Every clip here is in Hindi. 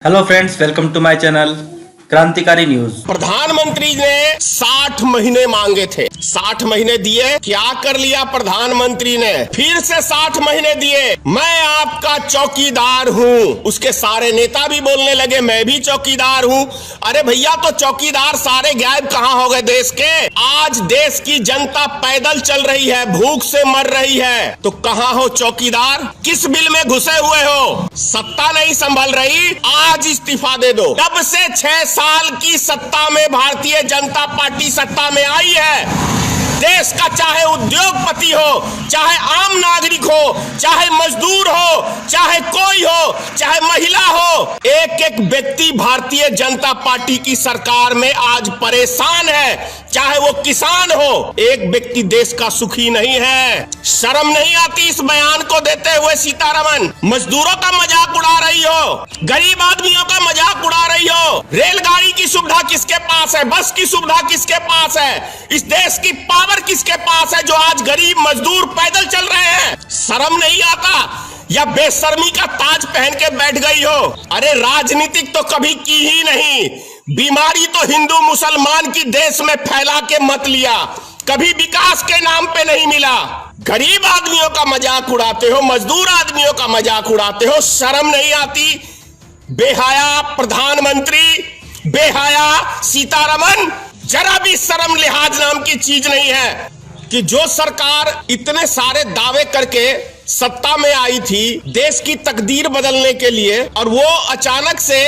Hello friends, welcome to my channel क्रांतिकारी न्यूज। प्रधानमंत्री ने 60 महीने मांगे थे, 60 महीने दिए। क्या कर लिया प्रधानमंत्री ने? फिर से 60 महीने दिए। मैं आपका चौकीदार हूँ। उसके सारे नेता भी बोलने लगे मैं भी चौकीदार हूँ। अरे भैया, तो चौकीदार सारे गायब कहाँ हो गए देश के? आज देश की जनता पैदल चल रही है, भूख से मर रही है, तो कहाँ हो चौकीदार? किस बिल में घुसे हुए हो? सत्ता नहीं संभल रही, आज इस्तीफा दे दो। तब से 6 साल की सत्ता में भारतीय जनता पार्टी सत्ता में आई है। देश का चाहे उद्योगपति हो, चाहे आम नागरिक हो, चाहे मजदूर हो, चाहे कोई हो, चाहे महिला हो, एक एक व्यक्ति भारतीय जनता पार्टी की सरकार में आज परेशान है। चाहे वो किसान हो, एक व्यक्ति देश का सुखी नहीं है। शर्म नहीं आती इस बयान को देते हुए सीतारमन? मजदूरों का मजाक उड़ा रही हो, गरीब आदमियों का मजाक उड़ा रही हो। रेलगाड़ी की सुविधा किसके पास है? बस की सुविधा किसके पास है? इस देश की पावर किसके पास है जो आज गरीब मजदूर पैदल चल रहे हैं? शर्म नहीं आता? या बेशर्मी का ताज पहन के बैठ गई हो? अरे राजनीतिक तो कभी की ही नहीं। बीमारी तो हिंदू मुसलमान की देश में फैला के मत लिया, कभी विकास के नाम पे नहीं मिला। गरीब आदमियों का मजाक उड़ाते हो, मजदूर आदमियों का मजाक उड़ाते हो। शर्म नहीं आती? बेहया प्रधानमंत्री, बेहया सीतारमन, जरा भी शर्म लिहाज नाम की चीज नहीं है कि जो सरकार इतने सारे दावे करके सत्ता में आई थी देश की तकदीर बदलने के लिए, और वो अचानक से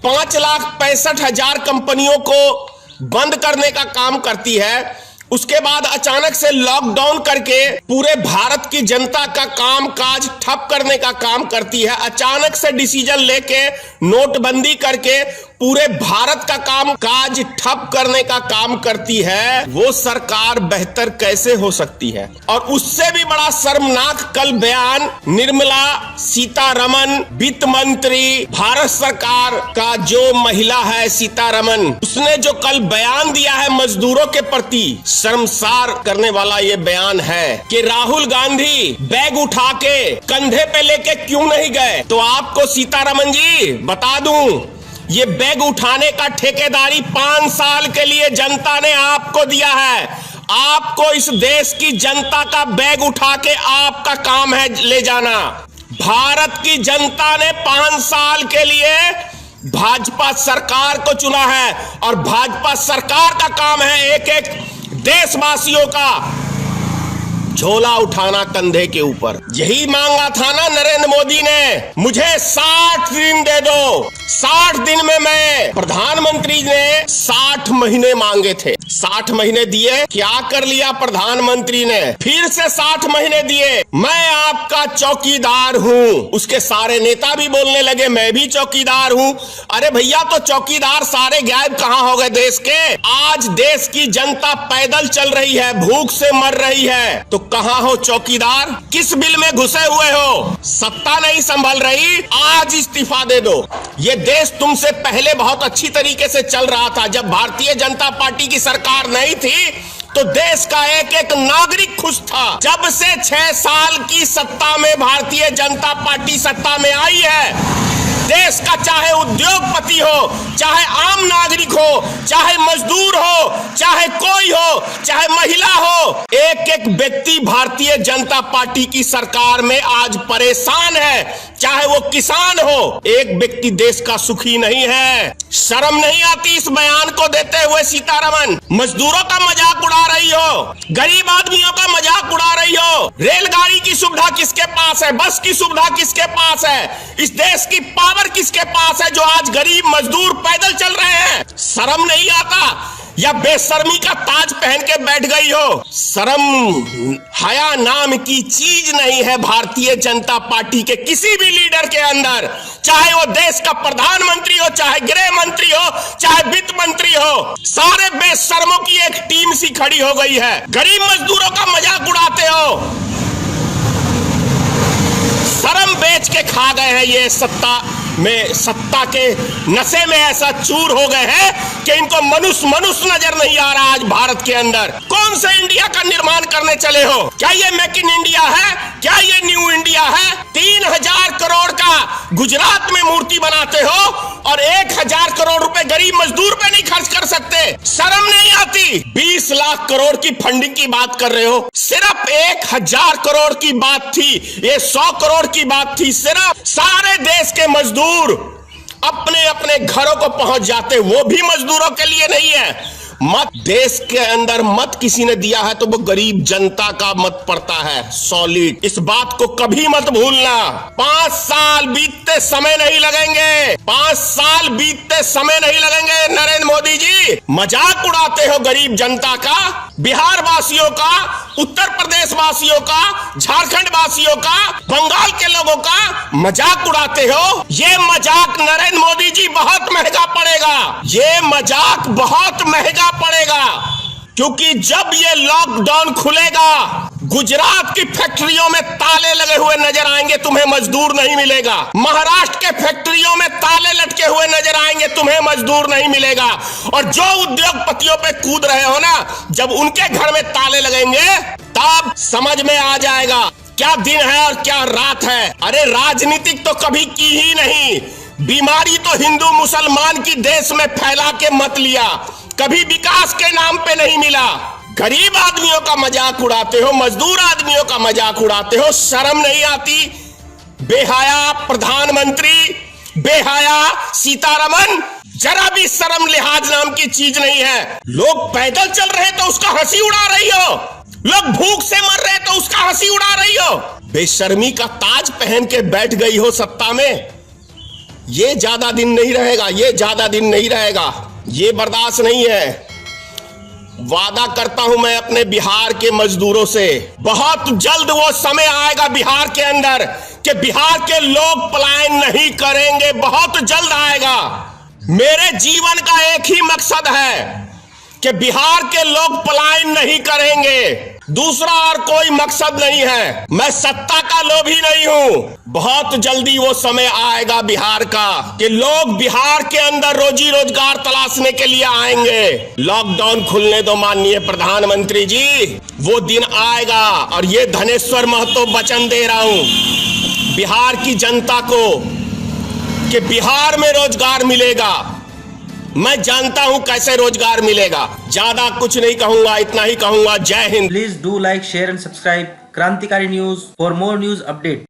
5,65,000 कंपनियों को बंद करने का काम करती है। उसके बाद अचानक से लॉकडाउन करके पूरे भारत की जनता का काम काज ठप करने का काम करती है। अचानक से डिसीजन लेके नोटबंदी करके पूरे भारत का काम काज ठप करने का काम करती है। वो सरकार बेहतर कैसे हो सकती है? और उससे भी बड़ा शर्मनाक कल बयान निर्मला सीतारमन, वित्त मंत्री भारत सरकार का जो महिला है सीतारमन, उसने जो कल बयान दिया है मजदूरों के प्रति, शर्मसार करने वाला ये बयान है कि राहुल गांधी बैग उठा के कंधे पे लेके क्यों नहीं गए? तो आपको सीतारमन जी बता दूं, ये बैग उठाने का ठेकेदारी 5 साल के लिए जनता ने आपको दिया है। आपको इस देश की जनता का बैग उठा के आपका काम है ले जाना। भारत की जनता ने 5 साल के लिए भाजपा सरकार को चुना है, और भाजपा सरकार का काम है एक एक देशवासियों का झोला उठाना कंधे के ऊपर। यही मांगा था ना नरेंद्र मोदी ने, मुझे 60 दिन दे दो। 60 दिन में मैं, प्रधानमंत्री ने 60 महीने मांगे थे, 60 महीने दिए। क्या कर लिया प्रधानमंत्री ने? फिर से 60 महीने दिए। मैं आपका चौकीदार हूँ। उसके सारे नेता भी बोलने लगे मैं भी चौकीदार हूँ। अरे भैया, तो चौकीदार सारे गायब कहाँ हो गए देश के? आज देश की जनता पैदल चल रही है, भूख से मर रही है, तो कहाँ हो चौकीदार? किस बिल में घुसे हुए हो? सत्ता नहीं संभल रही, आज इस्तीफा दे दो। ये देश तुमसे पहले बहुत अच्छी तरीके से चल रहा था। जब भारतीय जनता पार्टी की सरकार नहीं थी तो देश का एक एक नागरिक खुश था। जब से 6 साल की सत्ता में भारतीय जनता पार्टी सत्ता में आई है, देश का चाहे उद्योगपति हो, चाहे आम नागरिक हो, चाहे मजदूर हो, चाहे कोई हो, चाहे महिला हो, एक एक व्यक्ति भारतीय जनता पार्टी की सरकार में आज परेशान है। चाहे वो किसान हो, एक व्यक्ति देश का सुखी नहीं है। शर्म नहीं आती इस बयान को देते हुए सीतारमन? मजदूरों का मजाक उड़ा रही हो, गरीब आदमियों का मजाक उड़ा रही हो। रेलगाड़ी की सुविधा किसके पास है? बस की सुविधा किसके पास है? इस देश की पावर किसके पास है जो आज गरीब मजदूर पैदल चल रहे हैं? शर्म नहीं आता? या बेशर्मी का ताज पहन के बैठ गई हो? शर्म हया नाम की चीज नहीं है भारतीय जनता पार्टी के किसी भी लीडर के अंदर। चाहे वो देश का प्रधानमंत्री हो, चाहे गृह मंत्री हो, चाहे वित्त मंत्री हो, सारे बेशर्मों की एक टीम सी खड़ी हो गई है। गरीब मजदूरों का मजाक उड़ाते हो। शर्म बेच के खा गए हैं ये सत्ता में सत्ता के नशे में ऐसा चूर हो गए हैं कि इनको मनुष्य नजर नहीं आ रहा आज भारत के अंदर। कौन सा इंडिया का निर्माण करने चले हो? क्या ये मेक इन इंडिया है? क्या ये न्यू इंडिया है? 3000 करोड़ का गुजरात में मूर्ति बनाते हो और 1000 करोड़ रुपए गरीब मजदूर पे नहीं खर्च कर सकते। शर्म नहीं आती? 20 लाख करोड़ की फंडिंग की बात कर रहे हो। सिर्फ 1000 करोड़ की बात थी, ये 100 करोड़ की बात थी। सिर्फ सारे देश के मजदूर अपने अपने घरों को पहुंच जाते, वो भी मजदूरों के लिए नहीं है। मत देश के अंदर मत किसी ने दिया है तो वो गरीब जनता का मत पड़ता है, सॉलिड। इस बात को कभी मत भूलना। 5 साल बीतते समय नहीं लगेंगे, 5 साल बीतते समय नहीं लगेंगे। नरेंद्र मोदी जी मजाक उड़ाते हो गरीब जनता का, बिहार वासियों का, उत्तर प्रदेश वासियों का, झारखंड वासियों का, बंगाल के लोगों का मजाक उड़ाते हो। ये मजाक नरेंद्र मोदी जी बहुत महंगा पड़ेगा, ये मजाक बहुत महंगा पड़ेगा। क्योंकि जब ये लॉकडाउन खुलेगा, गुजरात की फैक्ट्रियों में ताले लगे हुए नजर आएंगे, तुम्हें मजदूर नहीं मिलेगा। महाराष्ट्र के फैक्ट्रियों में ताले लटके हुए नजर आएंगे, तुम्हें मजदूर नहीं मिलेगा। और जो उद्योगपतियों पे कूद रहे हो ना, जब उनके घर में ताले लगेंगे तब समझ में आ जाएगा क्या दिन है और क्या रात है। अरे राजनीतिक तो कभी की ही नहीं, बीमारी तो हिंदू मुसलमान की देश में फैला के मत लिया, कभी विकास के नाम पे नहीं मिला। गरीब आदमियों का मजाक उड़ाते हो, मजदूर आदमियों का मजाक उड़ाते हो। शर्म नहीं आती? बेहया प्रधानमंत्री, बेहया सीतारमन, जरा भी शर्म लिहाज नाम की चीज नहीं है। लोग पैदल चल रहे तो उसका हंसी उड़ा रही हो, लोग भूख से मर रहे तो उसका हंसी उड़ा रही हो। बेशर्मी का ताज पहन के बैठ गई हो सत्ता में। ये ज्यादा दिन नहीं रहेगा, ये ज्यादा दिन नहीं रहेगा, ये बर्दाश्त नहीं है। वादा करता हूं मैं अपने बिहार के मजदूरों से, बहुत जल्द वो समय आएगा बिहार के अंदर कि बिहार के लोग पलायन नहीं करेंगे, बहुत जल्द आएगा। मेरे जीवन का एक ही मकसद है कि बिहार के लोग पलायन नहीं करेंगे, दूसरा और कोई मकसद नहीं है। मैं सत्ता का लोभी नहीं हूं। बहुत जल्दी वो समय आएगा बिहार का कि लोग बिहार के अंदर रोजी रोजगार तलाशने के लिए आएंगे। लॉकडाउन खुलने दो माननीय प्रधानमंत्री जी, वो दिन आएगा। और ये धनेश्वर महतो वचन दे रहा हूं बिहार की जनता को कि बिहार में रोजगार मिलेगा। मैं जानता हूं कैसे रोजगार मिलेगा। ज्यादा कुछ नहीं कहूंगा, इतना ही कहूंगा। जय Hind. Please do like, share and subscribe Krantikari News for more news update.